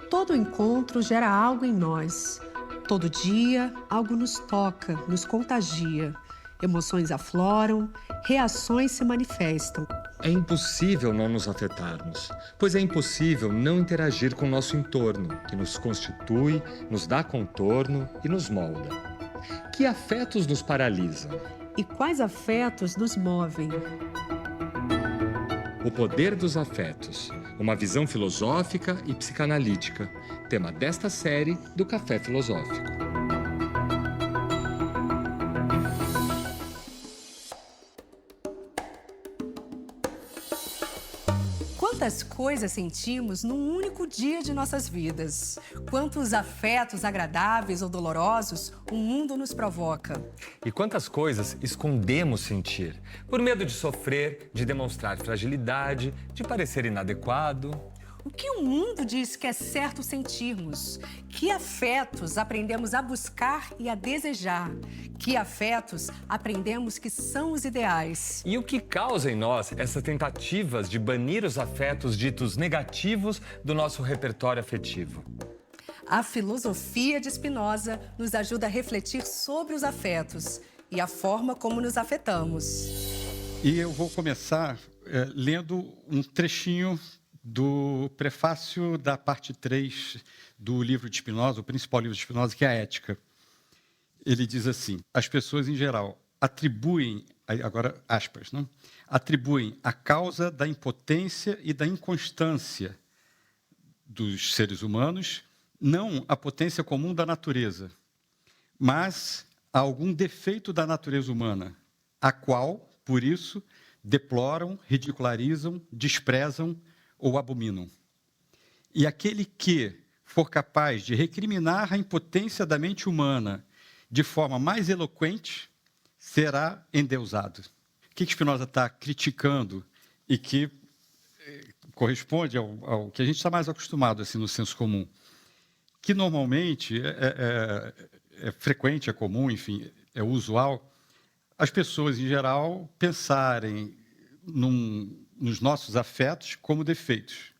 Todo encontro gera algo em nós. Todo dia, algo nos toca, nos contagia. Emoções afloram, reações se manifestam. É impossível não nos afetarmos, pois é impossível não interagir com o nosso entorno, que nos constitui, nos dá contorno e nos molda. Que afetos nos paralisam? E quais afetos nos movem? O poder dos afetos, uma visão filosófica e psicanalítica, tema desta série do Café Filosófico. Quantas coisas sentimos num único dia de nossas vidas? Quantos afetos agradáveis ou dolorosos o mundo nos provoca? E quantas coisas escondemos sentir, por medo de sofrer, de demonstrar fragilidade, de parecer inadequado? O que o mundo diz que é certo sentirmos? Que afetos aprendemos a buscar e a desejar? Que afetos aprendemos que são os ideais? E o que causa em nós essas tentativas de banir os afetos ditos negativos do nosso repertório afetivo? A filosofia de Spinoza nos ajuda a refletir sobre os afetos e a forma como nos afetamos. E eu vou começar lendo um trechinho do prefácio da parte 3 do livro de Spinoza, o principal livro de Spinoza, que é a Ética. Ele diz assim: as pessoas, em geral, atribuem, agora aspas, não? Atribuem a causa da impotência e da inconstância dos seres humanos, não à potência comum da natureza, mas a algum defeito da natureza humana, a qual, por isso, deploram, ridicularizam, desprezam ou abominam. E aquele que for capaz de recriminar a impotência da mente humana de forma mais eloquente, será endeusado. O que Spinoza está criticando e que corresponde ao que a gente está mais acostumado assim, no senso comum, que normalmente é frequente, é comum, enfim, é usual, as pessoas, em geral, pensarem nos nossos afetos como defeitos.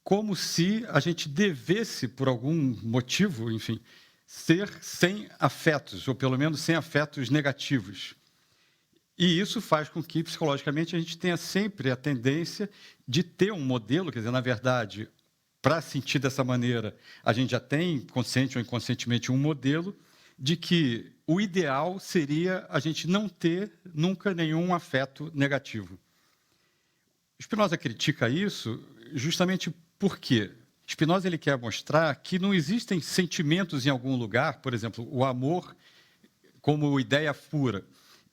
Como se a gente devesse, por algum motivo, enfim, ser sem afetos, ou pelo menos sem afetos negativos. E isso faz com que, psicologicamente, a gente tenha sempre a tendência de ter um modelo, quer dizer, na verdade, para sentir dessa maneira, a gente já tem, consciente ou inconscientemente, um modelo de que o ideal seria a gente não ter nunca nenhum afeto negativo. Spinoza critica isso justamente porque Spinoza ele quer mostrar que não existem sentimentos em algum lugar, por exemplo, o amor como ideia pura,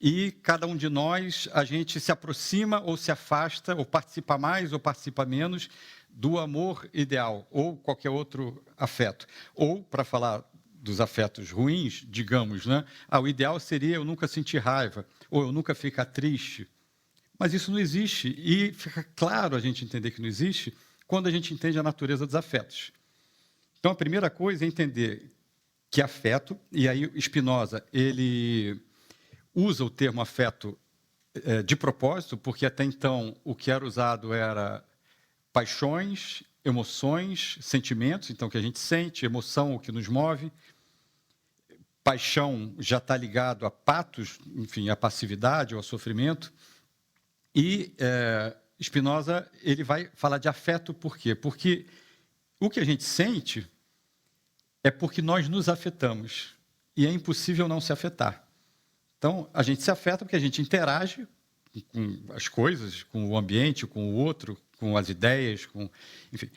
e cada um de nós, a gente se aproxima ou se afasta, ou participa mais ou participa menos do amor ideal, ou qualquer outro afeto. Ou, para falar dos afetos ruins, digamos, né? O ideal seria eu nunca sentir raiva, ou eu nunca ficar triste. Mas isso não existe, e fica claro a gente entender que não existe quando a gente entende a natureza dos afetos. Então, a primeira coisa é entender que afeto, e aí Spinoza, ele usa o termo afeto de propósito, porque até então o que era usado era paixões, emoções, sentimentos, então o que a gente sente, emoção, o que nos move. Paixão já está ligado a patos, enfim, a passividade ou a sofrimento. E Spinoza ele vai falar de afeto por quê? Porque o que a gente sente é porque nós nos afetamos. E é impossível não se afetar. Então, a gente se afeta porque a gente interage com as coisas, com o ambiente, com o outro, com as ideias, enfim.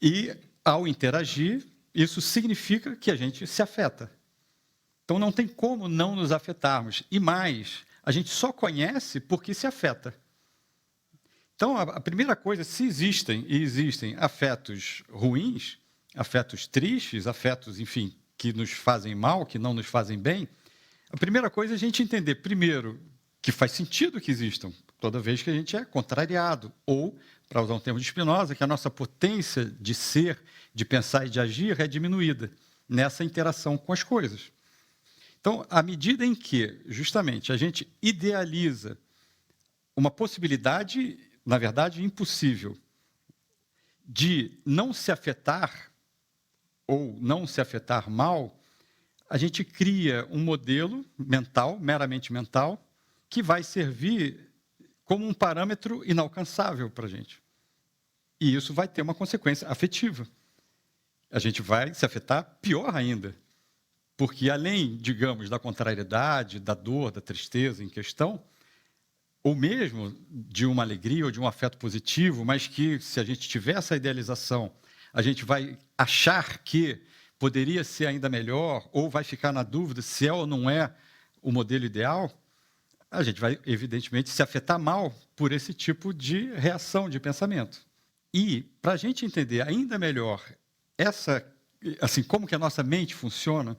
E, ao interagir, isso significa que a gente se afeta. Então, não tem como não nos afetarmos. E mais, a gente só conhece porque se afeta. Então, a primeira coisa, se existem afetos ruins, afetos tristes, afetos, enfim, que nos fazem mal, que não nos fazem bem, a primeira coisa é a gente entender, primeiro, que faz sentido que existam, toda vez que a gente é contrariado, ou, para usar um termo de Spinoza, que a nossa potência de ser, de pensar e de agir é diminuída nessa interação com as coisas. Então, à medida em que, justamente, a gente idealiza uma possibilidade, na verdade, impossível, de não se afetar ou não se afetar mal, a gente cria um modelo mental, meramente mental, que vai servir como um parâmetro inalcançável para a gente. E isso vai ter uma consequência afetiva. A gente vai se afetar pior ainda, porque além, digamos, da contrariedade, da dor, da tristeza em questão, ou mesmo de uma alegria ou de um afeto positivo, mas que, se a gente tiver essa idealização, a gente vai achar que poderia ser ainda melhor, ou vai ficar na dúvida se é ou não é o modelo ideal, a gente vai, evidentemente, se afetar mal por esse tipo de reação, de pensamento. E, para a gente entender ainda melhor como que a nossa mente funciona,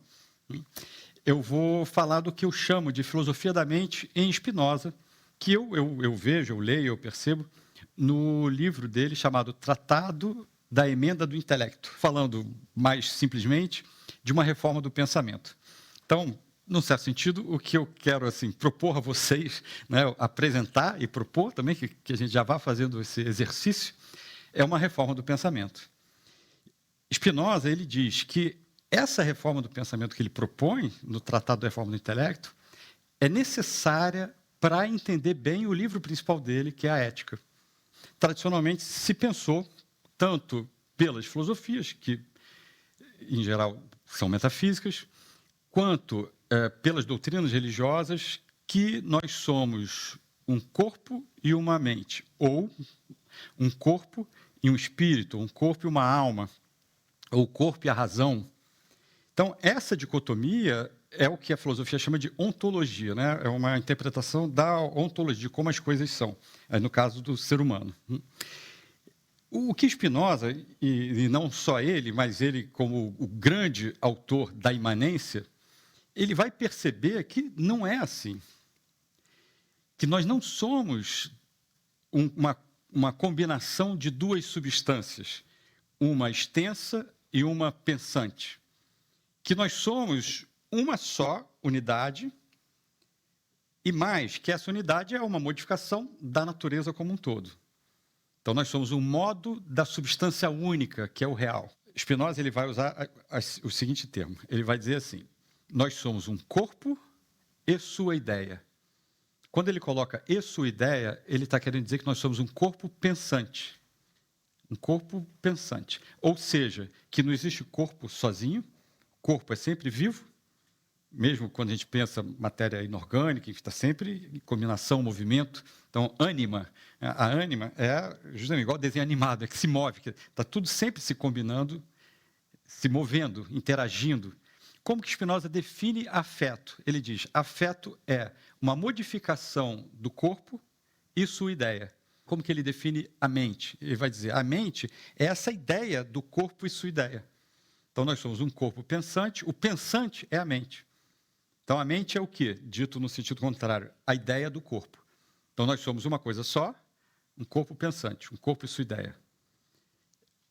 eu vou falar do que eu chamo de filosofia da mente em Spinoza, que eu vejo, eu leio, eu percebo, no livro dele chamado Tratado da Emenda do Intelecto, falando mais simplesmente de uma reforma do pensamento. Então, num certo sentido, o que eu quero propor a vocês, né, apresentar e propor também, que a gente já vá fazendo esse exercício, é uma reforma do pensamento. Spinoza, ele diz que essa reforma do pensamento que ele propõe no Tratado da Reforma do Intelecto é necessária para entender bem o livro principal dele, que é a Ética. Tradicionalmente, se pensou, tanto pelas filosofias, que, em geral, são metafísicas, quanto pelas doutrinas religiosas, que nós somos um corpo e uma mente, ou um corpo e um espírito, um corpo e uma alma, ou o corpo e a razão. Então, essa dicotomia é o que a filosofia chama de ontologia, né? É uma interpretação da ontologia, de como as coisas são, no caso do ser humano. O que Spinoza, e não só ele, mas ele como o grande autor da imanência, ele vai perceber que não é assim. Que nós não somos uma combinação de duas substâncias, uma extensa e uma pensante. Que nós somos uma só unidade, e mais, que essa unidade é uma modificação da natureza como um todo. Então, nós somos um modo da substância única, que é o real. Spinoza ele vai usar o seguinte termo, ele vai dizer assim, nós somos um corpo e sua ideia. Quando ele coloca e sua ideia, ele está querendo dizer que nós somos um corpo pensante. Um corpo pensante. Ou seja, que não existe corpo sozinho, corpo é sempre vivo, mesmo quando a gente pensa matéria inorgânica, que está sempre em combinação, movimento. Então, ânima, a ânima é justamente igual desenho animado, é que se move, que está tudo sempre se combinando, se movendo, interagindo. Como que Spinoza define afeto? Ele diz, afeto é uma modificação do corpo e sua ideia. Como que ele define a mente? Ele vai dizer, a mente é essa ideia do corpo e sua ideia. Então, nós somos um corpo pensante, o pensante é a mente. Então, a mente é o quê? Dito no sentido contrário, a ideia do corpo. Então, nós somos uma coisa só, um corpo pensante, um corpo e sua ideia.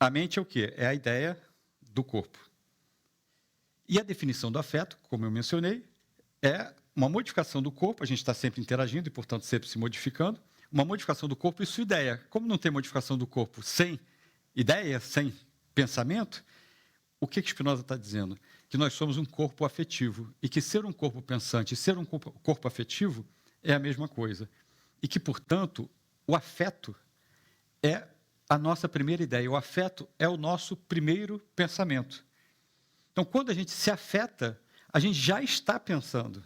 A mente é o quê? É a ideia do corpo. E a definição do afeto, como eu mencionei, é uma modificação do corpo, a gente está sempre interagindo e, portanto, sempre se modificando, uma modificação do corpo e sua ideia. Como não tem modificação do corpo sem ideia, sem pensamento, o que Spinoza está dizendo? Que nós somos um corpo afetivo e que ser um corpo pensante e ser um corpo afetivo é a mesma coisa. E que, portanto, o afeto é a nossa primeira ideia, o afeto é o nosso primeiro pensamento. Então, quando a gente se afeta, a gente já está pensando.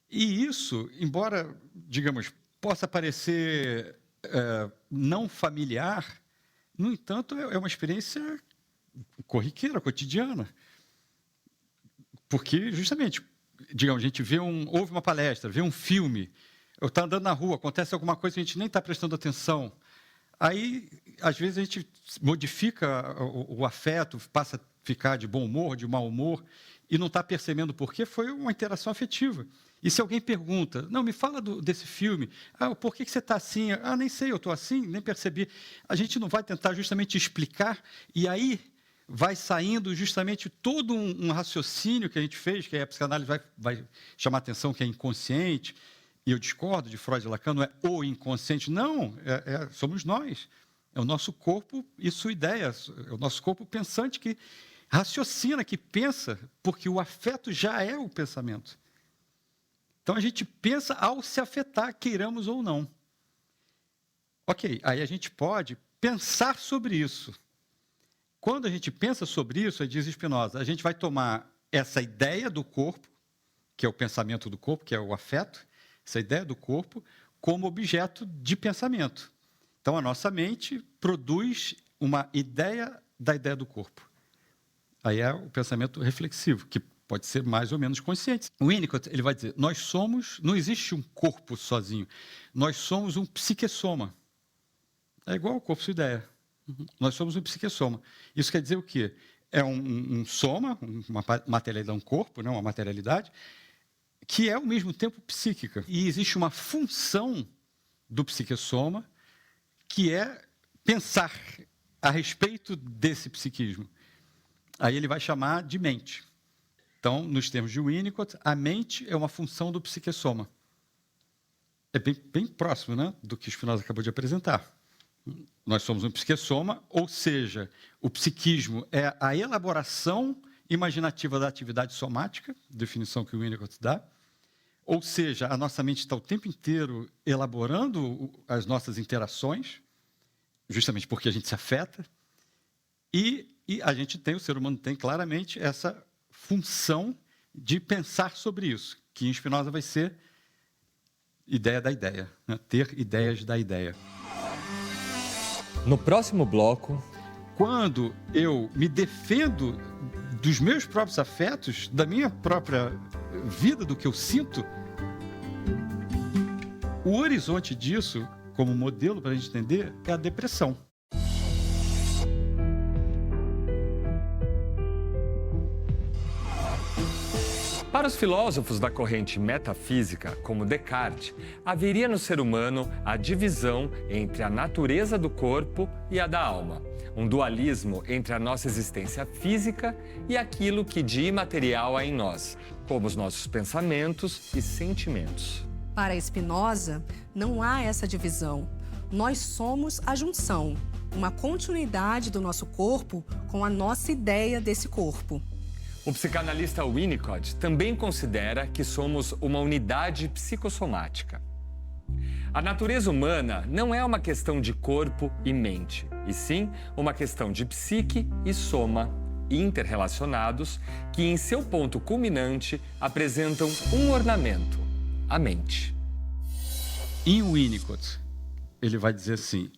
E isso, embora, digamos, possa parecer não familiar, no entanto, é uma experiência corriqueira, cotidiana. Porque, justamente, digamos, a gente ouve uma palestra, vê um filme, ou está andando na rua, acontece alguma coisa que a gente nem está prestando atenção, Aí, às vezes, a gente modifica o afeto, passa a ficar de bom humor, de mau humor, e não está percebendo por quê, foi uma interação afetiva. E se alguém pergunta, não, me fala desse filme, por que você está assim? Nem sei, eu estou assim, nem percebi. A gente não vai tentar justamente explicar, e aí vai saindo justamente todo um raciocínio que a gente fez, que a psicanálise vai chamar a atenção, que é inconsciente, e eu discordo de Freud e Lacan, não é o inconsciente, não, somos nós. É o nosso corpo e sua ideia, é o nosso corpo pensante que raciocina, que pensa, porque o afeto já é o pensamento. Então, a gente pensa ao se afetar, queiramos ou não. Ok, aí a gente pode pensar sobre isso. Quando a gente pensa sobre isso, diz Spinoza, a gente vai tomar essa ideia do corpo, que é o pensamento do corpo, que é o afeto, essa ideia do corpo, como objeto de pensamento. Então, a nossa mente produz uma ideia da ideia do corpo. Aí é o pensamento reflexivo, que pode ser mais ou menos consciente. O Winnicott, ele vai dizer, não existe um corpo sozinho, nós somos um psiquessoma. É igual ao corpo, sua ideia. Nós somos um psiquessoma. Isso quer dizer o quê? É um soma, uma materialidade, um corpo, né, uma materialidade, que é ao mesmo tempo psíquica. E existe uma função do psiquessoma, que é pensar a respeito desse psiquismo. Aí ele vai chamar de mente. Então, nos termos de Winnicott, a mente é uma função do psiquessoma. É bem próximo, né, do que Spinoza acabou de apresentar. Nós somos um psiquessoma, ou seja, o psiquismo é a elaboração imaginativa da atividade somática, definição que o Winnicott dá, ou seja, a nossa mente está o tempo inteiro elaborando as nossas interações, justamente porque a gente se afeta, e a gente tem, o ser humano tem claramente essa função de pensar sobre isso, que em Spinoza vai ser ideia da ideia, né? Ter ideias da ideia. No próximo bloco, quando eu me defendo dos meus próprios afetos, da minha própria vida, do que eu sinto, o horizonte disso, como modelo para a gente entender, é a depressão. para os filósofos da corrente metafísica, como Descartes, haveria no ser humano a divisão entre a natureza do corpo e a da alma, um dualismo entre a nossa existência física e aquilo que de imaterial há em nós, como os nossos pensamentos e sentimentos. Para Spinoza, não há essa divisão. Nós somos a junção, uma continuidade do nosso corpo com a nossa ideia desse corpo. O psicanalista Winnicott também considera que somos uma unidade psicossomática. A natureza humana não é uma questão de corpo e mente, e sim uma questão de psique e soma, interrelacionados, que em seu ponto culminante apresentam um ornamento, a mente. Em Winnicott, ele vai dizer assim,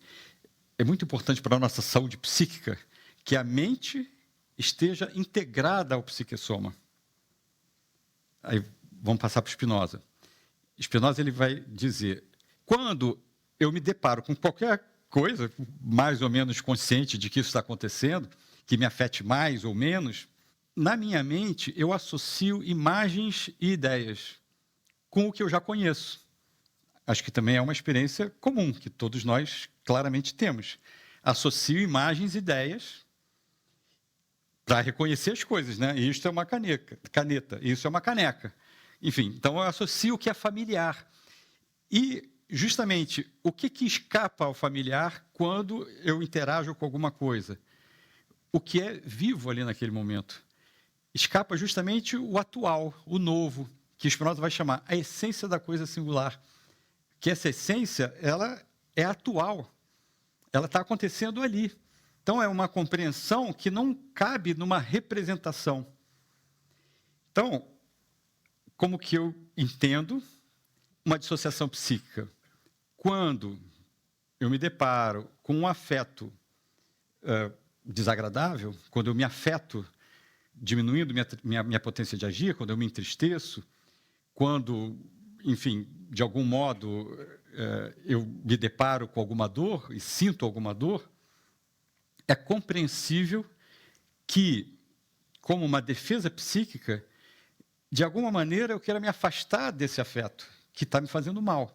é muito importante para a nossa saúde psíquica que a mente esteja integrada ao psiquessoma. Aí vamos passar para Spinoza. Spinoza ele vai dizer, quando eu me deparo com qualquer coisa, mais ou menos consciente de que isso está acontecendo, que me afete mais ou menos, na minha mente eu associo imagens e ideias com o que eu já conheço. Acho que também é uma experiência comum, que todos nós claramente temos. Associo imagens e ideias para reconhecer as coisas, né? Isto é uma caneta, isso é uma caneca. Enfim, então eu associo o que é familiar. E, justamente, o que escapa ao familiar quando eu interajo com alguma coisa? O que é vivo ali naquele momento? Escapa justamente o atual, o novo, que Spinoza vai chamar a essência da coisa singular. Que essa essência, ela é atual, ela está acontecendo ali. Então, é uma compreensão que não cabe numa representação. Então, como que eu entendo uma dissociação psíquica? Quando eu me deparo com um afeto desagradável, quando eu me afeto diminuindo minha potência de agir, quando eu me entristeço, quando, enfim, de algum modo, eu me deparo com alguma dor e sinto alguma dor, é compreensível que, como uma defesa psíquica, de alguma maneira eu queira me afastar desse afeto que está me fazendo mal.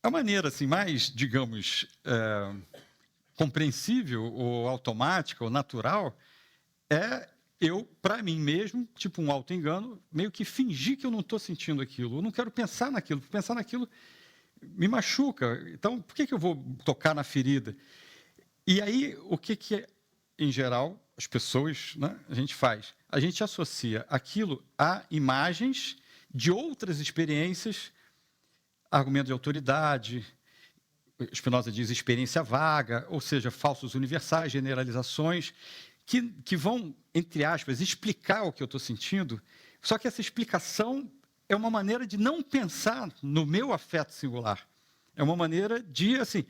A maneira assim, mais, digamos, compreensível, ou automática, ou natural, é eu, para mim mesmo, tipo um auto-engano, meio que fingir que eu não estou sentindo aquilo. Eu não quero pensar naquilo. Pensar naquilo me machuca. Então, por que eu vou tocar na ferida? E aí, o que em geral, as pessoas, né, a gente faz? A gente associa aquilo a imagens de outras experiências, argumento de autoridade, Spinoza diz experiência vaga, ou seja, falsos universais, generalizações, que vão, entre aspas, explicar o que eu estou sentindo, só que essa explicação é uma maneira de não pensar no meu afeto singular. É uma maneira de, assim,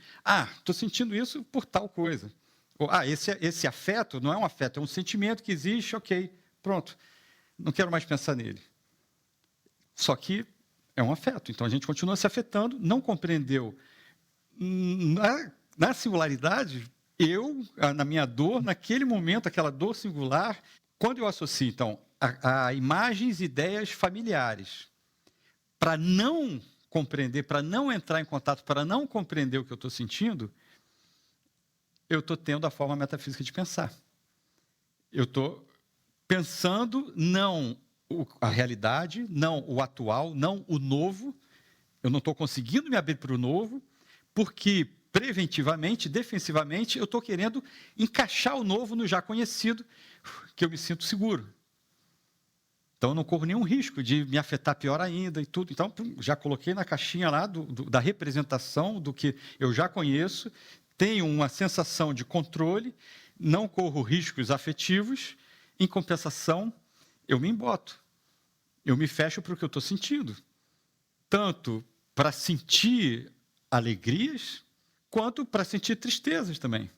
estou sentindo isso por tal coisa. Ou, esse afeto não é um afeto, é um sentimento que existe, ok, pronto, não quero mais pensar nele. Só que é um afeto, então a gente continua se afetando, não compreendeu na singularidade, na minha dor, naquele momento, aquela dor singular, quando eu associo, então, a imagens e ideias familiares, para não compreender, para não entrar em contato, para não compreender o que eu estou sentindo, eu estou tendo a forma metafísica de pensar. Eu estou pensando não a realidade, não o atual, não o novo. Eu não estou conseguindo me abrir para o novo, porque preventivamente, defensivamente, eu estou querendo encaixar o novo no já conhecido, que eu me sinto seguro. Então, eu não corro nenhum risco de me afetar pior ainda e tudo. Então, já coloquei na caixinha lá da representação do que eu já conheço, tenho uma sensação de controle, não corro riscos afetivos, em compensação, eu me emboto. Eu me fecho para o que eu estou sentindo. Tanto para sentir alegrias, quanto para sentir tristezas também.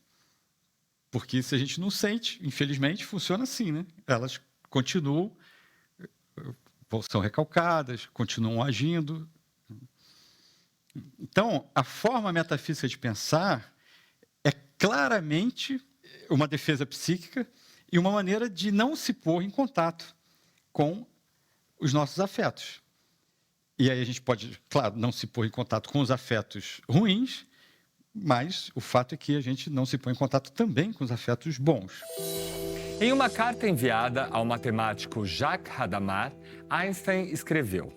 Porque se a gente não sente, infelizmente, funciona assim, né? Elas continuam, são recalcadas, continuam agindo. Então, a forma metafísica de pensar é claramente uma defesa psíquica e uma maneira de não se pôr em contato com os nossos afetos. E aí a gente pode, claro, não se pôr em contato com os afetos ruins, mas o fato é que a gente não se põe em contato também com os afetos bons. Em uma carta enviada ao matemático Jacques Hadamard, Einstein escreveu: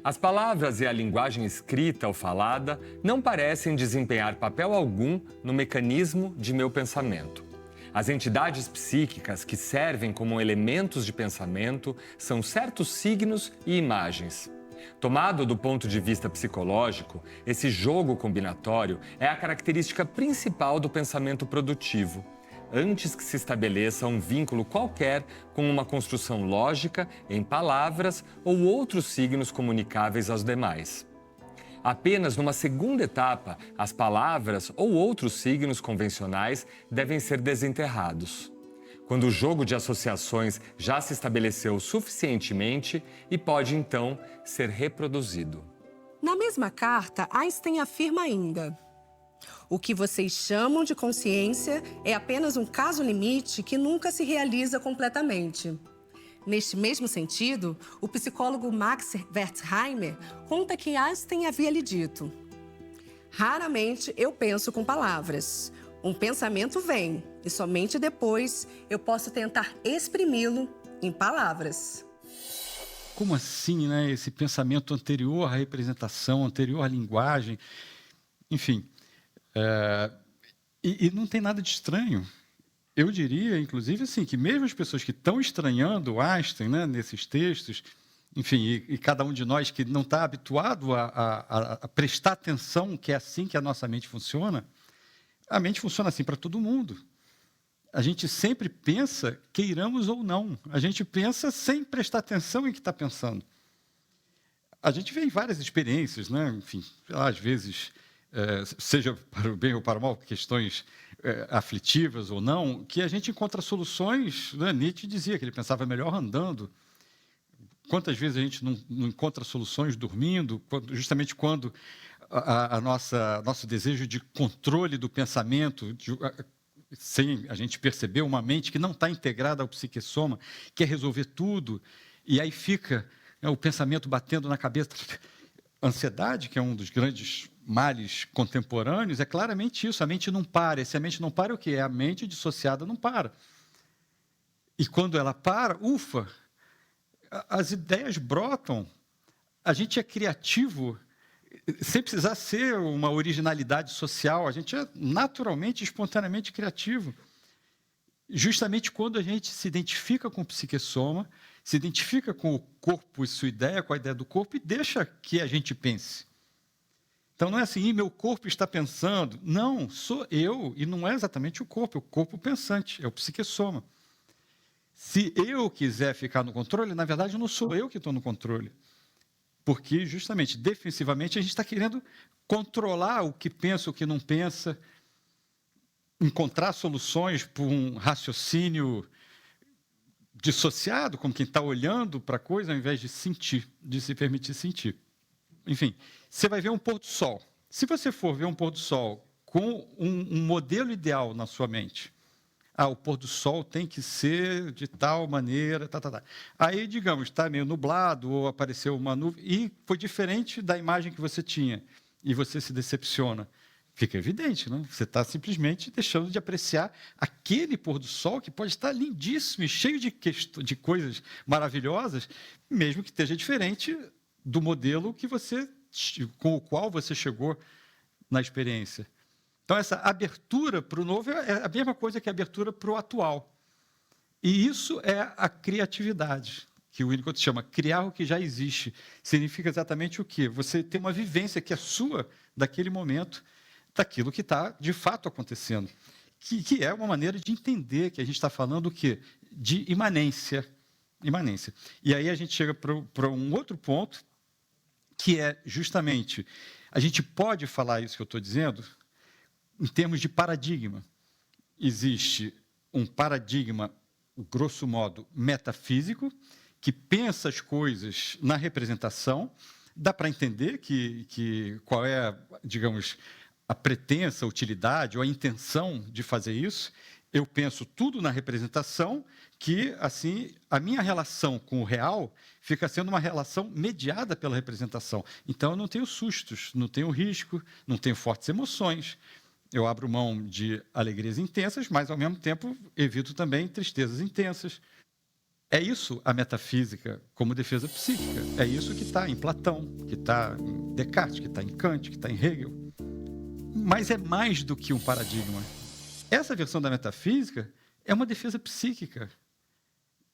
as palavras e a linguagem escrita ou falada não parecem desempenhar papel algum no mecanismo de meu pensamento. As entidades psíquicas que servem como elementos de pensamento são certos signos e imagens. Tomado do ponto de vista psicológico, esse jogo combinatório é a característica principal do pensamento produtivo, antes que se estabeleça um vínculo qualquer com uma construção lógica em palavras ou outros signos comunicáveis aos demais. Apenas numa segunda etapa, as palavras ou outros signos convencionais devem ser desenterrados. Quando o jogo de associações já se estabeleceu suficientemente e pode, então, ser reproduzido. Na mesma carta, Einstein afirma ainda: o que vocês chamam de consciência é apenas um caso limite que nunca se realiza completamente. Neste mesmo sentido, o psicólogo Max Wertheimer conta que Einstein havia lhe dito: raramente eu penso com palavras. Um pensamento vem e somente depois eu posso tentar exprimi-lo em palavras. Como assim, né? Esse pensamento anterior à representação, anterior à linguagem, enfim. E não tem nada de estranho. Eu diria, inclusive, assim, que mesmo as pessoas que estão estranhando Einstein, né, nesses textos, enfim, e cada um de nós que não está habituado a prestar atenção que é assim que a nossa mente funciona, a mente funciona assim para todo mundo. A gente sempre pensa, queiramos ou não. A gente pensa sem prestar atenção em que está pensando. A gente vê em várias experiências, né? Enfim, às vezes, seja para o bem ou para o mal, questões aflitivas ou não, que a gente encontra soluções, né? Nietzsche dizia que ele pensava melhor andando. Quantas vezes a gente não encontra soluções dormindo, justamente quando nosso desejo de controle do pensamento, sem a gente perceber, uma mente que não está integrada ao psiquessoma, quer resolver tudo, e aí fica, né, o pensamento batendo na cabeça. Ansiedade, que é um dos grandes males contemporâneos, é claramente isso, a mente não para. E se a mente não para, o quê? A mente dissociada não para. E quando ela para, ufa, as ideias brotam, a gente é criativo, sem precisar ser uma originalidade social, a gente é naturalmente, espontaneamente criativo. Justamente quando a gente se identifica com o psiquessoma, se identifica com o corpo e sua ideia, com a ideia do corpo, e deixa que a gente pense. Então, não é assim, meu corpo está pensando. Não, sou eu, e não é exatamente o corpo pensante, é o psiquessoma. Se eu quiser ficar no controle, na verdade, não sou eu que estou no controle. Porque, justamente, defensivamente, a gente está querendo controlar o que pensa, o que não pensa, encontrar soluções por um raciocínio dissociado, como quem está olhando para a coisa, ao invés de sentir, de se permitir sentir. Enfim, você vai ver um pôr do sol. Se você for ver um pôr do sol com um modelo ideal na sua mente, o pôr do sol tem que ser de tal maneira, Aí, digamos, está meio nublado, ou apareceu uma nuvem, e foi diferente da imagem que você tinha, e você se decepciona. Fica evidente, né? Você está simplesmente deixando de apreciar aquele pôr do sol que pode estar lindíssimo e cheio de coisas maravilhosas, mesmo que esteja diferente do modelo com o qual você chegou na experiência. Então, essa abertura para o novo é a mesma coisa que a abertura para o atual. E isso é a criatividade, que o Winnicott chama criar o que já existe. Significa exatamente o quê? Você tem uma vivência que é sua daquele momento, daquilo que está, de fato, acontecendo. Que é uma maneira de entender que a gente está falando o quê? De imanência. E aí a gente chega para um outro ponto, que é justamente, a gente pode falar isso que eu estou dizendo em termos de paradigma. Existe um paradigma, grosso modo, metafísico, que pensa as coisas na representação. Dá para entender qual é, digamos, a pretensa utilidade ou a intenção de fazer isso. Eu penso tudo na representação, que, assim, a minha relação com o real fica sendo uma relação mediada pela representação. Então, eu não tenho sustos, não tenho risco, não tenho fortes emoções. Eu abro mão de alegrias intensas, mas, ao mesmo tempo, evito também tristezas intensas. É isso a metafísica como defesa psíquica. É isso que está em Platão, que está em Descartes, que está em Kant, que está em Hegel. Mas é mais do que um paradigma. Essa versão da metafísica é uma defesa psíquica.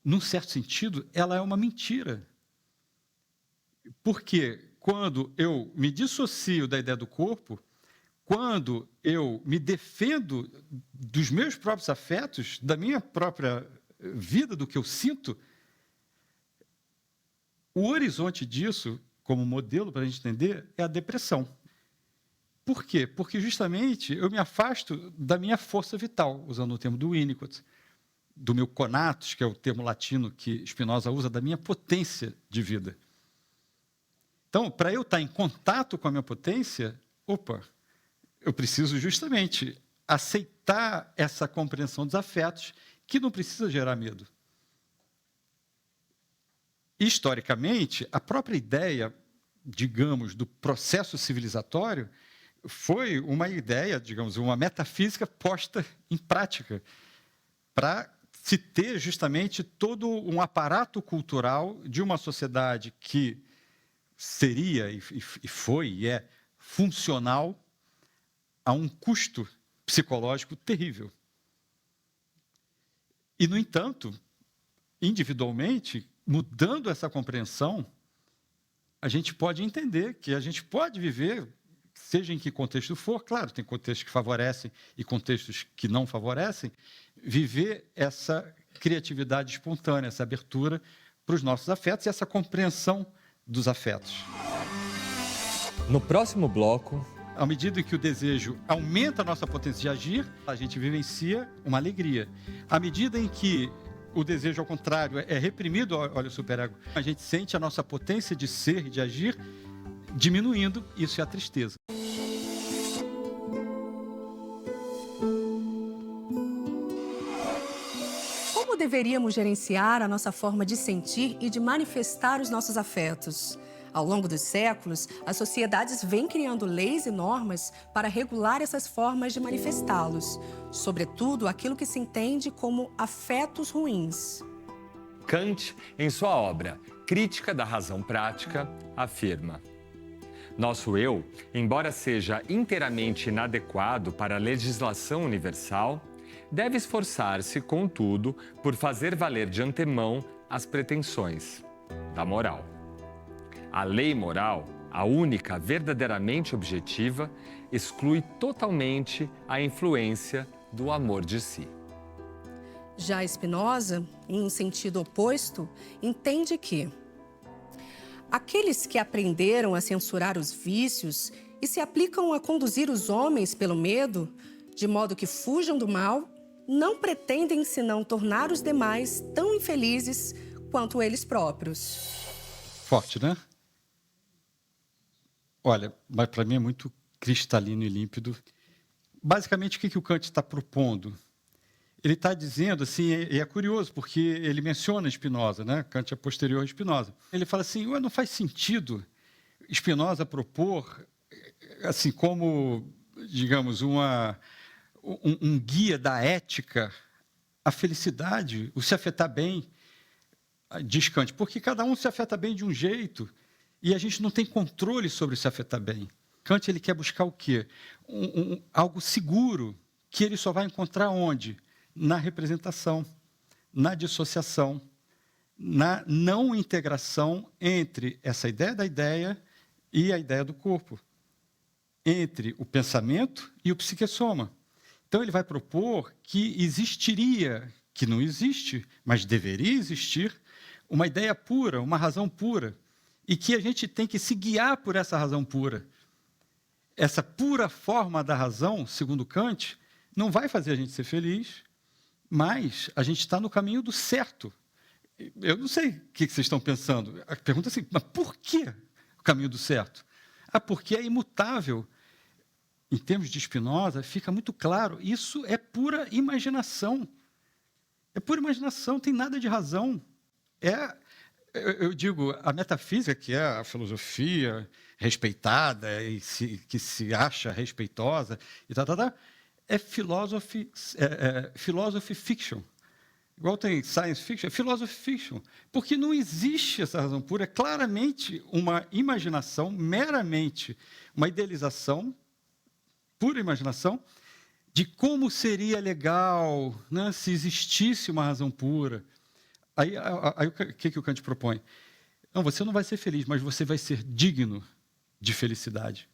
Num certo sentido, ela é uma mentira. Porque quando eu me dissocio da ideia do corpo, quando eu me defendo dos meus próprios afetos, da minha própria vida, do que eu sinto, o horizonte disso, como modelo para a gente entender, é a depressão. Por quê? Porque, justamente, eu me afasto da minha força vital, usando o termo do Winnicott, do meu conatus, que é o termo latino que Spinoza usa, da minha potência de vida. Então, para eu estar em contato com a minha potência, eu preciso justamente aceitar essa compreensão dos afetos, que não precisa gerar medo. Historicamente, a própria ideia, digamos, do processo civilizatório foi uma ideia, digamos, uma metafísica posta em prática para se ter justamente todo um aparato cultural de uma sociedade que seria e foi e é funcional a um custo psicológico terrível. E, no entanto, individualmente, mudando essa compreensão, a gente pode entender que a gente pode viver, seja em que contexto for, claro, tem contextos que favorecem e contextos que não favorecem, viver essa criatividade espontânea, essa abertura para os nossos afetos e essa compreensão dos afetos. No próximo bloco, à medida que o desejo aumenta a nossa potência de agir, a gente vivencia uma alegria. À medida em que o desejo, ao contrário, é reprimido, olha o superego, a gente sente a nossa potência de ser e de agir diminuindo, isso é a tristeza. Como deveríamos gerenciar a nossa forma de sentir e de manifestar os nossos afetos? Ao longo dos séculos, as sociedades vêm criando leis e normas para regular essas formas de manifestá-los, sobretudo aquilo que se entende como afetos ruins. Kant, em sua obra Crítica da Razão Prática, afirma: nosso eu, embora seja inteiramente inadequado para a legislação universal, deve esforçar-se, contudo, por fazer valer de antemão as pretensões da moral. A lei moral, a única verdadeiramente objetiva, exclui totalmente a influência do amor de si. Já Spinoza, em um sentido oposto, entende que aqueles que aprenderam a censurar os vícios e se aplicam a conduzir os homens pelo medo, de modo que fujam do mal, não pretendem senão tornar os demais tão infelizes quanto eles próprios. Forte, né? Olha, mas para mim é muito cristalino e límpido. Basicamente, o que o Kant está propondo? Ele está dizendo, assim, e é curioso, porque ele menciona Spinoza, né? Kant é posterior a Spinoza. Ele fala assim, não faz sentido Spinoza propor, assim, como, digamos, um guia da ética, a felicidade, o se afetar bem, diz Kant, porque cada um se afeta bem de um jeito e a gente não tem controle sobre se afetar bem. Kant ele quer buscar o quê? Algo seguro, que ele só vai encontrar onde? Na representação, na dissociação, na não integração entre essa ideia da ideia e a ideia do corpo, entre o pensamento e o psiquessoma. Então, ele vai propor que existiria, que não existe, mas deveria existir, uma ideia pura, uma razão pura, e que a gente tem que se guiar por essa razão pura. Essa pura forma da razão, segundo Kant, não vai fazer a gente ser feliz, mas a gente está no caminho do certo. Eu não sei o que vocês estão pensando. A pergunta é assim, mas por que o caminho do certo? Porque é imutável. Em termos de Spinoza, fica muito claro, isso é pura imaginação. É pura imaginação, não tem nada de razão. Eu digo, a metafísica, que é a filosofia respeitada e que se acha respeitosa, e é philosophy fiction. Igual tem science fiction, é philosophy fiction. Porque não existe essa razão pura, é claramente uma imaginação, meramente uma idealização, pura imaginação, de como seria legal, né, se existisse uma razão pura. Aí o que o Kant propõe? Não, você não vai ser feliz, mas você vai ser digno de felicidade.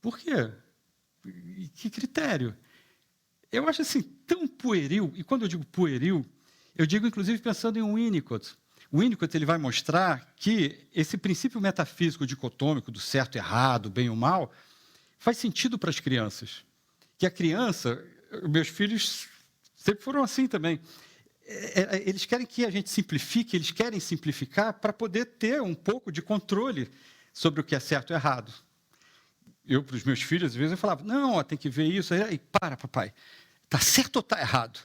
Por quê? Que critério? Eu acho assim tão pueril, e quando eu digo pueril, eu digo inclusive pensando em Winnicott. O Winnicott ele vai mostrar que esse princípio metafísico dicotômico do certo e errado, bem ou mal, faz sentido para as crianças. Que a criança, meus filhos sempre foram assim também. Eles querem que a gente simplifique, eles querem simplificar para poder ter um pouco de controle sobre o que é certo e errado. Eu, para os meus filhos, às vezes, eu falava, não, tem que ver isso. Aí, para, papai, está certo ou está errado?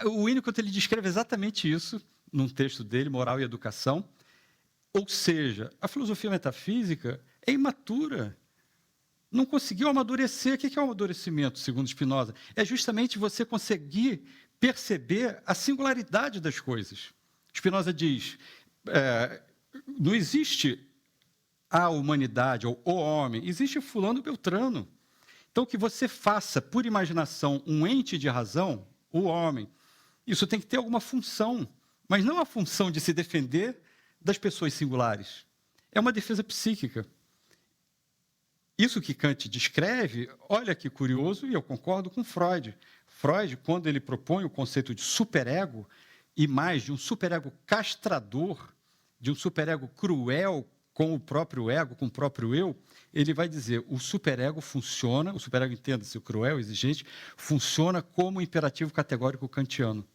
O Winnicott ele descreve exatamente isso num texto dele, Moral e Educação. Ou seja, a filosofia metafísica é imatura. Não conseguiu amadurecer. O que é o amadurecimento, segundo Spinoza? É justamente você conseguir perceber a singularidade das coisas. Spinoza diz, não existe a humanidade ou o homem, existe fulano beltrano. Então, que você faça, por imaginação, um ente de razão, o homem, isso tem que ter alguma função, mas não a função de se defender das pessoas singulares. É uma defesa psíquica. Isso que Kant descreve, olha que curioso, e eu concordo com Freud. Freud, quando ele propõe o conceito de superego, e mais de um superego castrador, de um superego cruel com o próprio ego, com o próprio eu, ele vai dizer, o superego funciona, o superego, entenda-se, o cruel, exigente, funciona como imperativo categórico kantiano.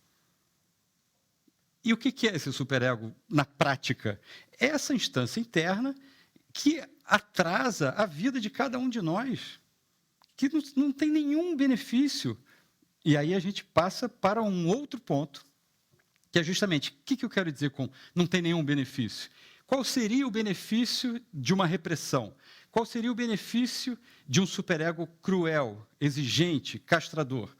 E o que é esse superego na prática? É essa instância interna que atrasa a vida de cada um de nós, que não tem nenhum benefício. E aí a gente passa para um outro ponto, que é justamente, o que eu quero dizer com não tem nenhum benefício? Qual seria o benefício de uma repressão? Qual seria o benefício de um superego cruel, exigente, castrador?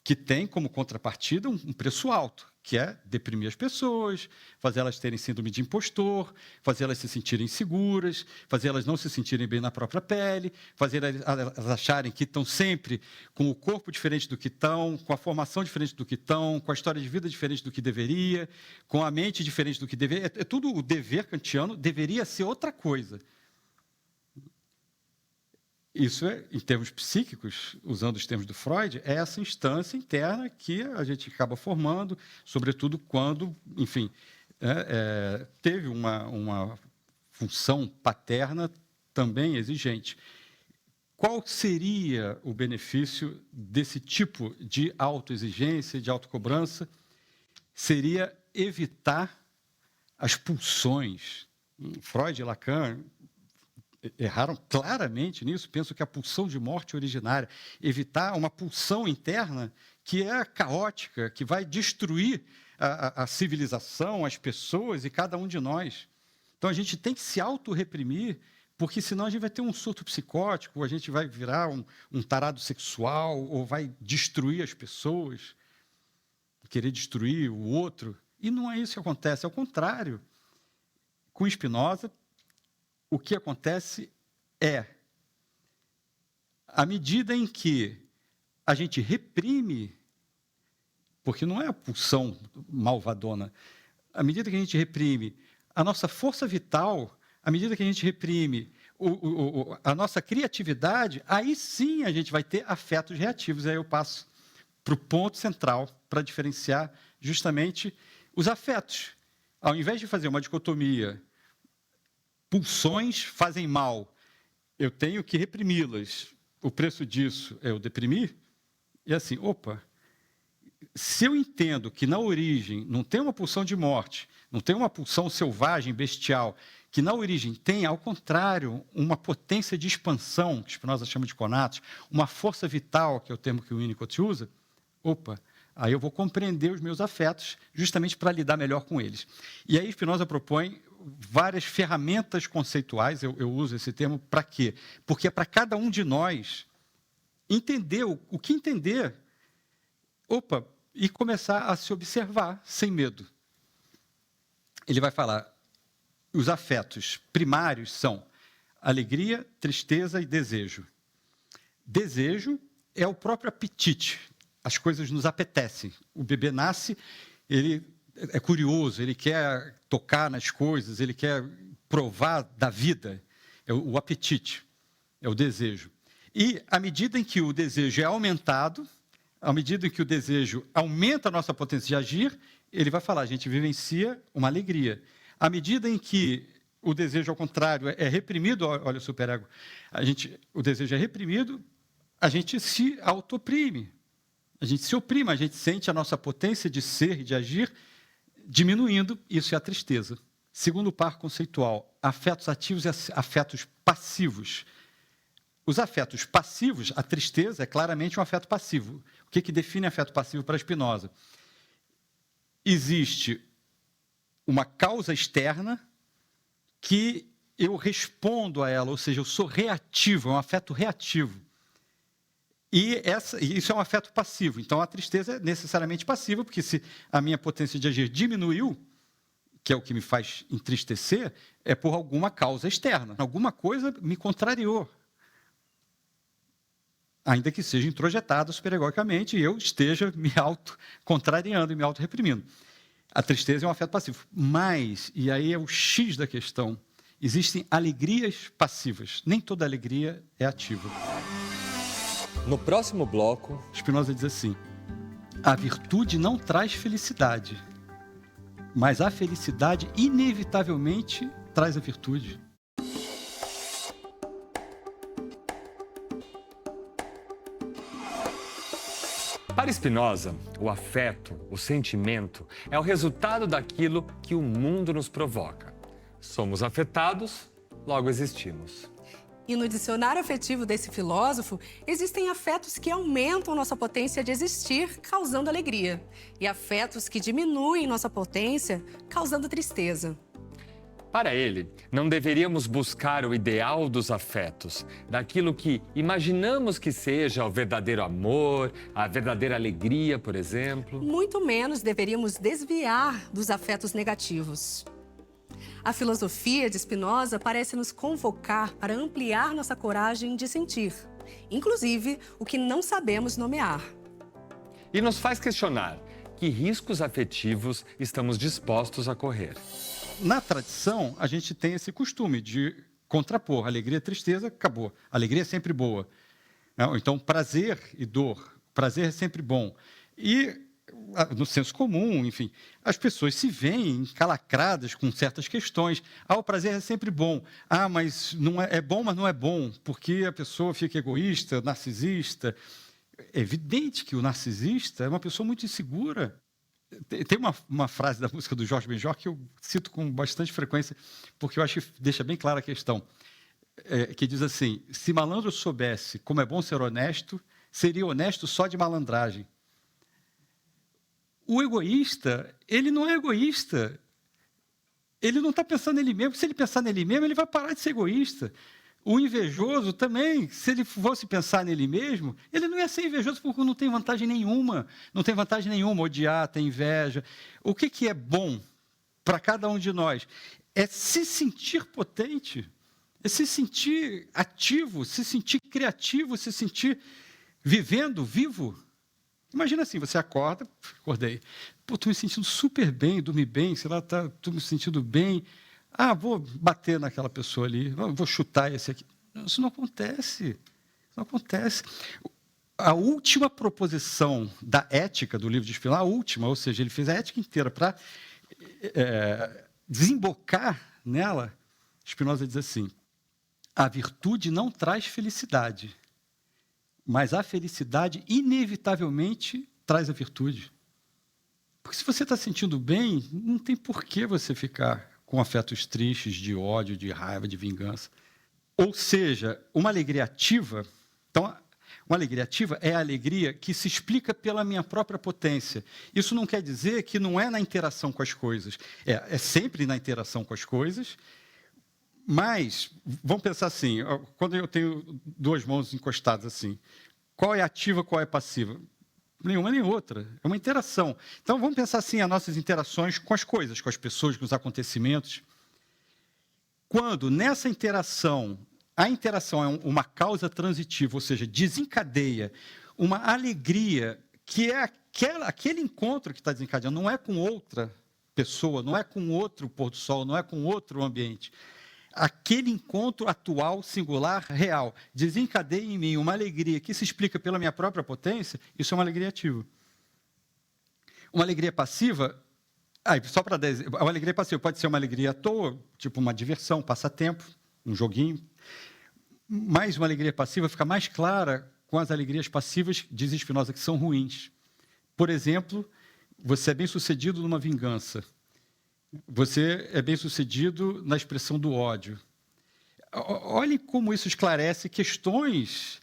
Que tem como contrapartida um preço alto, que é deprimir as pessoas, fazer elas terem síndrome de impostor, fazer elas se sentirem inseguras, fazer elas não se sentirem bem na própria pele, fazer elas acharem que estão sempre com o corpo diferente do que estão, com a formação diferente do que estão, com a história de vida diferente do que deveria, com a mente diferente do que deveria. É tudo o dever kantiano, deveria ser outra coisa. Isso, em termos psíquicos, usando os termos do Freud, é essa instância interna que a gente acaba formando, sobretudo quando, enfim, teve uma função paterna também exigente. Qual seria o benefício desse tipo de autoexigência, de autocobrança? Seria evitar as pulsões. Freud e Lacan erraram claramente nisso. Penso que a pulsão de morte originária, evitar uma pulsão interna que é caótica, que vai destruir a civilização, as pessoas e cada um de nós. Então, a gente tem que se autorreprimir, porque senão a gente vai ter um surto psicótico, a gente vai virar um tarado sexual, ou vai destruir as pessoas, querer destruir o outro. E não é isso que acontece, é o contrário. Com Spinoza, o que acontece é, à medida em que a gente reprime, porque não é a pulsão malvadona, à medida que a gente reprime a nossa força vital, à medida que a gente reprime a nossa criatividade, aí sim a gente vai ter afetos reativos. Aí eu passo para o ponto central, para diferenciar justamente os afetos. Ao invés de fazer uma dicotomia, pulsões fazem mal, eu tenho que reprimi-las. O preço disso é eu deprimir? E assim, se eu entendo que na origem não tem uma pulsão de morte, não tem uma pulsão selvagem, bestial, que na origem tem, ao contrário, uma potência de expansão, que Spinoza chama de conatos, uma força vital, que é o termo que o Winnicott usa, aí eu vou compreender os meus afetos justamente para lidar melhor com eles. E aí Spinoza propõe várias ferramentas conceituais, eu uso esse termo, para quê? Porque é para cada um de nós entender o que entender, e começar a se observar sem medo. Ele vai falar, os afetos primários são alegria, tristeza e desejo. Desejo é o próprio apetite, as coisas nos apetecem. O bebê nasce, ele é curioso, ele quer tocar nas coisas, ele quer provar da vida. É o apetite, é o desejo. E, à medida em que o desejo é aumentado, à medida em que o desejo aumenta a nossa potência de agir, ele vai falar, a gente vivencia uma alegria. À medida em que o desejo, ao contrário, é reprimido, olha o superego, o desejo é reprimido, a gente se autooprime. A gente se oprime, a gente sente a nossa potência de ser e de agir diminuindo, isso é a tristeza. Segundo par conceitual, afetos ativos e afetos passivos. Os afetos passivos, a tristeza é claramente um afeto passivo. O que define afeto passivo para Spinoza? Existe uma causa externa que eu respondo a ela, ou seja, eu sou reativo, é um afeto reativo. E isso é um afeto passivo. Então, a tristeza é necessariamente passiva, porque se a minha potência de agir diminuiu, que é o que me faz entristecer, é por alguma causa externa. Alguma coisa me contrariou. Ainda que seja introjetada superegogicamente e eu esteja me auto-contrariando e me auto-reprimindo. A tristeza é um afeto passivo. Mas, e aí é o X da questão, existem alegrias passivas. Nem toda alegria é ativa. No próximo bloco, Spinoza diz assim, a virtude não traz felicidade, mas a felicidade inevitavelmente traz a virtude. para Spinoza, o afeto, o sentimento, é o resultado daquilo que o mundo nos provoca. Somos afetados logo existimos. E no dicionário afetivo desse filósofo, existem afetos que aumentam nossa potência de existir, causando alegria, e afetos que diminuem nossa potência, causando tristeza. Para ele, não deveríamos buscar o ideal dos afetos, daquilo que imaginamos que seja o verdadeiro amor, a verdadeira alegria, por exemplo. Muito menos deveríamos desviar dos afetos negativos. A filosofia de Spinoza parece nos convocar para ampliar nossa coragem de sentir, inclusive o que não sabemos nomear. E nos faz questionar que riscos afetivos estamos dispostos a correr. Na tradição, a gente tem esse costume de contrapor alegria e tristeza, acabou. Alegria é sempre boa. Então, prazer e dor. Prazer é sempre bom. E, no senso comum, enfim, as pessoas se veem encalacradas com certas questões. O prazer é sempre bom. Mas não é bom, mas não é bom, porque a pessoa fica egoísta, narcisista. É evidente que o narcisista é uma pessoa muito insegura. Tem uma frase da música do Jorge Benjor que eu cito com bastante frequência, porque eu acho que deixa bem clara a questão, que diz assim: se malandro soubesse como é bom ser honesto, seria honesto só de malandragem. O egoísta, ele não é egoísta. Ele não está pensando nele mesmo. Se ele pensar nele mesmo, ele vai parar de ser egoísta. O invejoso também, se ele fosse pensar nele mesmo, ele não ia ser invejoso porque não tem vantagem nenhuma. Não tem vantagem nenhuma odiar, ter inveja. O que é bom para cada um de nós? É se sentir potente, é se sentir ativo, se sentir criativo, se sentir vivendo, vivo. Imagina assim, você acorda, acordei, estou me sentindo super bem, dormi bem, sei lá, estou me sentindo bem. Vou bater naquela pessoa ali, vou chutar esse aqui. Isso não acontece. Isso não acontece. A última proposição da ética do livro de Spinoza, a última, ou seja, ele fez a ética inteira para desembocar nela. Spinoza diz assim: a virtude não traz felicidade, mas a felicidade inevitavelmente traz a virtude. Porque se você está sentindo bem, não tem por que você ficar com afetos tristes, de ódio, de raiva, de vingança. Ou seja, uma alegria ativa. Então, uma alegria ativa é a alegria que se explica pela minha própria potência. Isso não quer dizer que não é na interação com as coisas. É sempre na interação com as coisas, mas, vamos pensar assim, quando eu tenho duas mãos encostadas assim, qual é ativa, qual é passiva? Nenhuma nem outra. É uma interação. Então, vamos pensar assim, as nossas interações com as coisas, com as pessoas, com os acontecimentos. Quando, nessa interação, a interação é uma causa transitiva, ou seja, desencadeia uma alegria, que é aquele encontro que está desencadeando, não é com outra pessoa, não é com outro pôr do sol, não é com outro ambiente. Aquele encontro atual, singular, real, desencadeia em mim uma alegria que se explica pela minha própria potência, isso é uma alegria ativa. Uma alegria passiva, só para dizer, uma alegria passiva pode ser uma alegria à toa, tipo uma diversão, passatempo, um joguinho, mas uma alegria passiva fica mais clara com as alegrias passivas, diz Spinoza, que são ruins. Por exemplo, você é bem-sucedido numa vingança. Você é bem-sucedido na expressão do ódio. Olhem como isso esclarece questões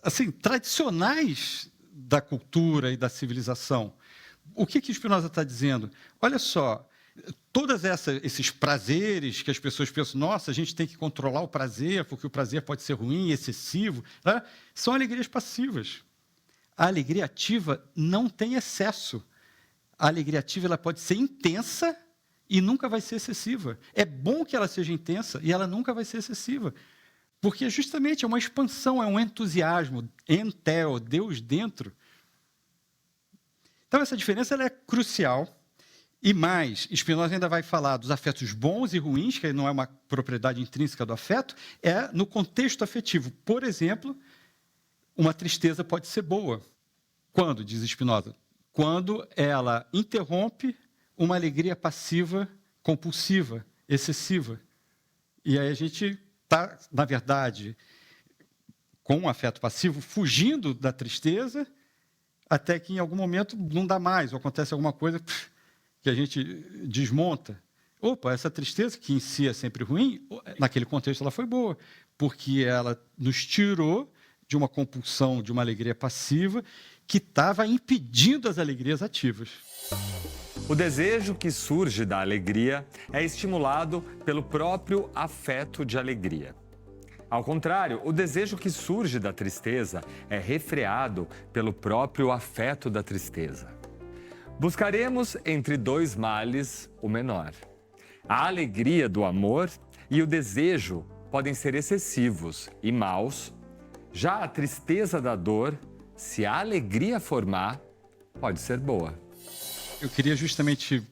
assim, tradicionais da cultura e da civilização. O que Spinoza está dizendo? Olha só, todos esses prazeres que as pessoas pensam, nossa, a gente tem que controlar o prazer, porque o prazer pode ser ruim, excessivo, né? São alegrias passivas. A alegria ativa não tem excesso. A alegria ativa ela pode ser intensa e nunca vai ser excessiva. É bom que ela seja intensa e ela nunca vai ser excessiva. Porque justamente é uma expansão, é um entusiasmo, enteo, Deus dentro. Então essa diferença ela é crucial. E mais, Spinoza ainda vai falar dos afetos bons e ruins, que não é uma propriedade intrínseca do afeto, é no contexto afetivo. Por exemplo, uma tristeza pode ser boa. Quando, diz Spinoza? Quando ela interrompe uma alegria passiva, compulsiva, excessiva. E aí a gente está, na verdade, com um afeto passivo, fugindo da tristeza, até que em algum momento não dá mais, ou acontece alguma coisa que a gente desmonta. Opa, essa tristeza, que em si é sempre ruim, naquele contexto ela foi boa, porque ela nos tirou de uma compulsão, de uma alegria passiva, que estava impedindo as alegrias ativas. O desejo que surge da alegria é estimulado pelo próprio afeto de alegria. Ao contrário, o desejo que surge da tristeza é refreado pelo próprio afeto da tristeza. Buscaremos entre dois males o menor. A alegria do amor e o desejo podem ser excessivos e maus. Já a tristeza da dor, se a alegria for má, pode ser boa. Eu queria justamente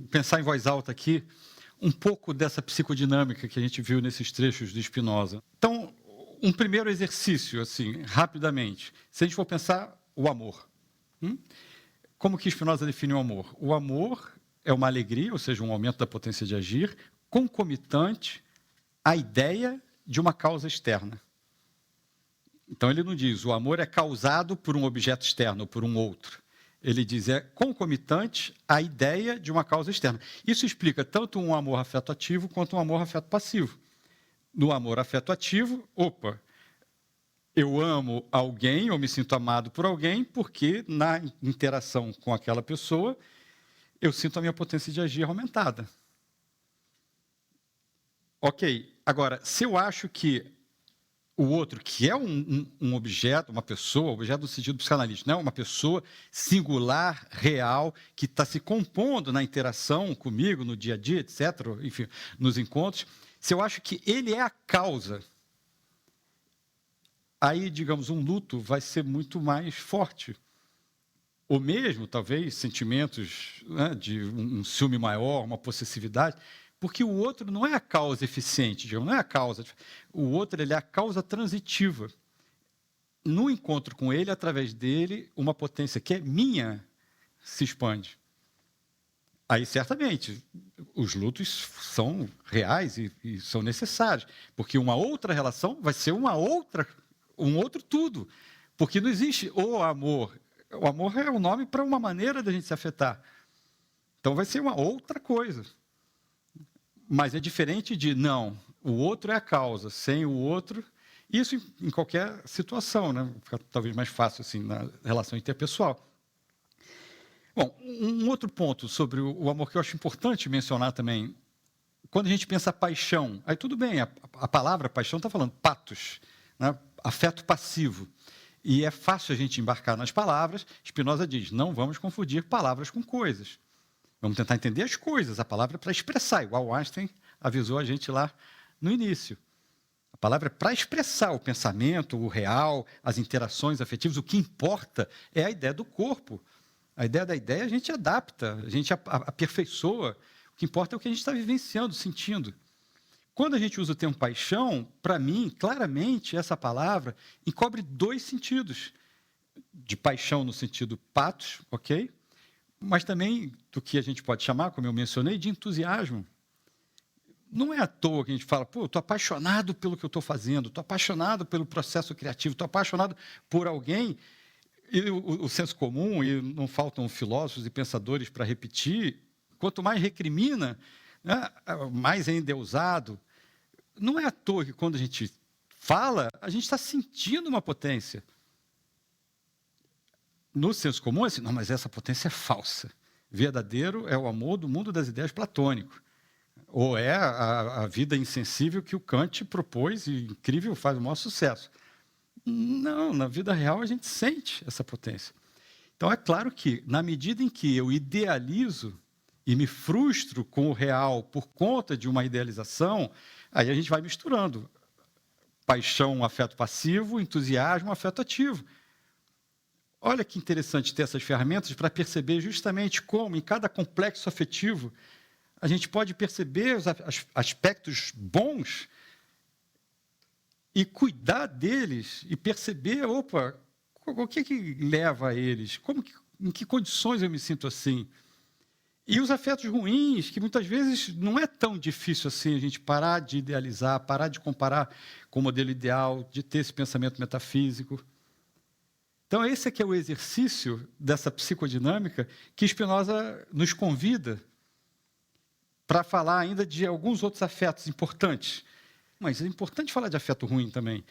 pensar em voz alta aqui, um pouco dessa psicodinâmica que a gente viu nesses trechos do Spinoza. Então, um primeiro exercício, assim, rapidamente. Se a gente for pensar o amor. Como que Spinoza define o amor? O amor é uma alegria, ou seja, um aumento da potência de agir, concomitante à ideia de uma causa externa. Então, ele não diz o amor é causado por um objeto externo, ou por um outro. Ele diz é concomitante à ideia de uma causa externa. Isso explica tanto um amor afeto-ativo quanto um amor afeto-passivo. No amor afeto-ativo, eu amo alguém, ou me sinto amado por alguém, porque na interação com aquela pessoa, eu sinto a minha potência de agir aumentada. Ok, agora, se eu acho que o outro, que é um objeto, uma pessoa, objeto no sentido psicanalítico, não é uma pessoa singular, real, que está se compondo na interação comigo, no dia a dia, etc., enfim, nos encontros, se eu acho que ele é a causa, aí, digamos, um luto vai ser muito mais forte. Ou mesmo, talvez, sentimentos, né, de um ciúme maior, uma possessividade, porque o outro não é a causa eficiente, digamos, não é a causa. O outro ele é a causa transitiva. No encontro com ele, através dele, uma potência que é minha se expande. Aí, certamente, os lutos são reais e são necessários, porque uma outra relação vai ser um outro tudo. Porque não existe o amor. O amor é o nome para uma maneira da gente se afetar. Então, vai ser uma outra coisa. Mas é diferente de, não, o outro é a causa, sem o outro... Isso em qualquer situação, né? Fica talvez mais fácil assim, na relação interpessoal. Bom, um outro ponto sobre o amor que eu acho importante mencionar também, quando a gente pensa paixão, aí tudo bem, a palavra paixão está falando patos, né? Afeto passivo. E é fácil a gente embarcar nas palavras. Spinoza diz, não vamos confundir palavras com coisas. Vamos tentar entender as coisas. A palavra é para expressar, igual Einstein avisou a gente lá no início. A palavra é para expressar o pensamento, o real, as interações afetivas. O que importa é a ideia do corpo. A ideia da ideia a gente adapta, a gente aperfeiçoa. O que importa é o que a gente está vivenciando, sentindo. Quando a gente usa o termo paixão, para mim, claramente, essa palavra encobre dois sentidos. De paixão no sentido patos, ok? Mas também do que a gente pode chamar, como eu mencionei, de entusiasmo. Não é à toa que a gente fala, pô, estou apaixonado pelo que eu estou fazendo, estou apaixonado pelo processo criativo, estou apaixonado por alguém. E o senso comum, e não faltam filósofos e pensadores para repetir, quanto mais recrimina, né, mais é endeusado. Não é à toa que quando a gente fala, a gente está sentindo uma potência. No senso comum, é assim, não, mas essa potência é falsa. Verdadeiro é o amor do mundo das ideias platônico. Ou é a vida insensível que o Kant propôs e incrível, faz o maior sucesso. Não, na vida real a gente sente essa potência. Então, é claro que, na medida em que eu idealizo e me frustro com o real por conta de uma idealização, aí a gente vai misturando paixão, afeto passivo, entusiasmo, afeto ativo. Olha que interessante ter essas ferramentas para perceber justamente como, em cada complexo afetivo, a gente pode perceber os aspectos bons e cuidar deles e perceber, opa, o que leva a eles? Em que condições eu me sinto assim? E os afetos ruins, que muitas vezes não é tão difícil assim a gente parar de idealizar, parar de comparar com o modelo ideal, de ter esse pensamento metafísico. Então, esse aqui é o exercício dessa psicodinâmica que Spinoza nos convida para falar ainda de alguns outros afetos importantes. Mas é importante falar de afeto ruim também.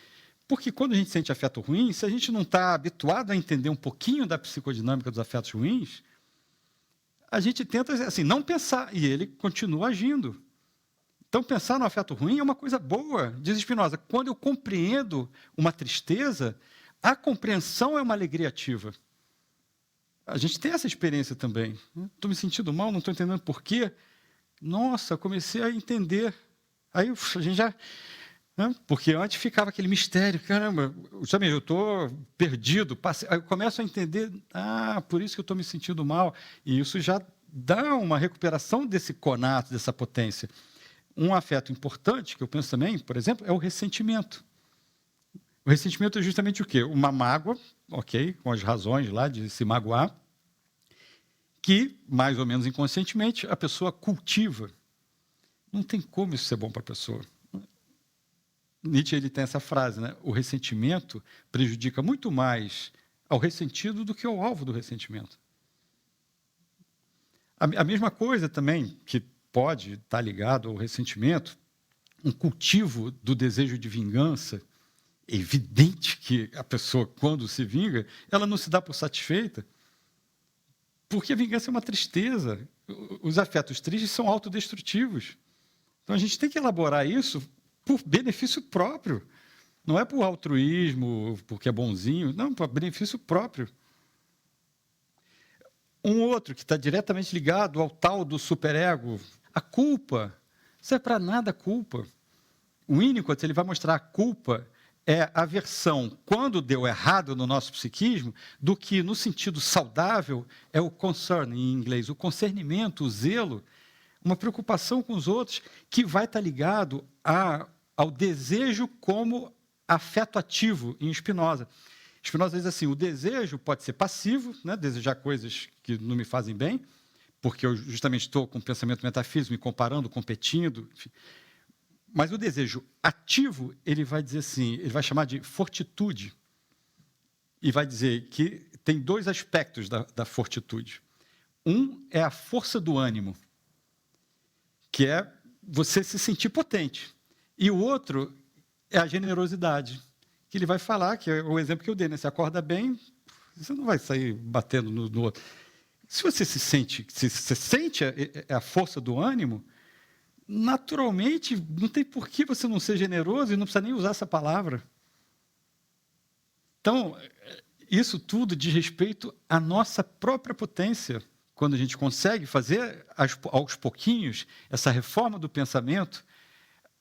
Porque quando a gente sente afeto ruim, se a gente não está habituado a entender um pouquinho da psicodinâmica dos afetos ruins, a gente tenta assim, não pensar, e ele continua agindo. Então, pensar no afeto ruim é uma coisa boa, diz Spinoza. Quando eu compreendo uma tristeza, a compreensão é uma alegria ativa. A gente tem essa experiência também. Estou me sentindo mal, não estou entendendo por quê. Nossa, comecei a entender. Aí a gente já... Porque antes ficava aquele mistério. Caramba, sabe, eu estou perdido. Aí eu começo a entender, por isso que eu estou me sentindo mal. E isso já dá uma recuperação desse conato, dessa potência. Um afeto importante, que eu penso também, por exemplo, é o ressentimento. O ressentimento é justamente o quê? Uma mágoa, ok, com as razões lá de se magoar, que, mais ou menos inconscientemente, a pessoa cultiva. Não tem como isso ser bom para a pessoa. Nietzsche ele tem essa frase, né? O ressentimento prejudica muito mais ao ressentido do que ao alvo do ressentimento. A mesma coisa também, que pode estar ligado ao ressentimento, um cultivo do desejo de vingança. É evidente que a pessoa, quando se vinga, ela não se dá por satisfeita, porque a vingança é uma tristeza. Os afetos tristes são autodestrutivos. Então, a gente tem que elaborar isso por benefício próprio. Não é por altruísmo, porque é bonzinho. Não, por benefício próprio. Um outro que está diretamente ligado ao tal do superego, a culpa. Não serve para nada a culpa. O Winnicott ele vai mostrar a culpa é a versão, quando deu errado no nosso psiquismo, do que, no sentido saudável, é o concern, em inglês, o concernimento, o zelo, uma preocupação com os outros, que vai estar ligado ao desejo como afeto ativo, em Spinoza. Spinoza diz assim, o desejo pode ser passivo, né, desejar coisas que não me fazem bem, porque eu justamente estou com o pensamento metafísico, me comparando, competindo, enfim. Mas o desejo ativo, ele vai dizer assim, ele vai chamar de fortitude, e vai dizer que tem dois aspectos da fortitude. Um é a força do ânimo, que é você se sentir potente. E o outro é a generosidade, que ele vai falar, que é o exemplo que eu dei, né? Você acorda bem, você não vai sair batendo no outro. Se você se sente a força do ânimo, naturalmente, não tem por que você não ser generoso e não precisa nem usar essa palavra. Então, isso tudo diz respeito à nossa própria potência. Quando a gente consegue fazer, aos pouquinhos, essa reforma do pensamento,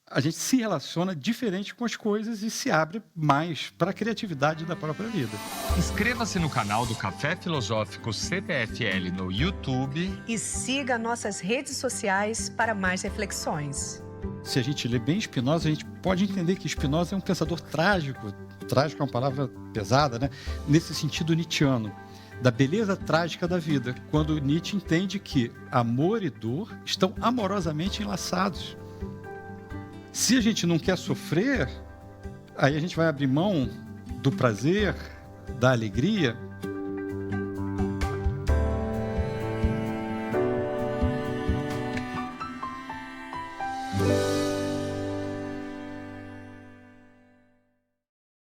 a gente se relaciona diferente com as coisas e se abre mais para a criatividade da própria vida. Inscreva-se no canal do Café Filosófico CPFL no YouTube. E siga nossas redes sociais para mais reflexões. Se a gente lê bem Spinoza, a gente pode entender que Spinoza é um pensador trágico. Trágico é uma palavra pesada, né? Nesse sentido nietzschiano, da beleza trágica da vida, quando Nietzsche entende que amor e dor estão amorosamente enlaçados. Se a gente não quer sofrer, aí a gente vai abrir mão do prazer, da alegria,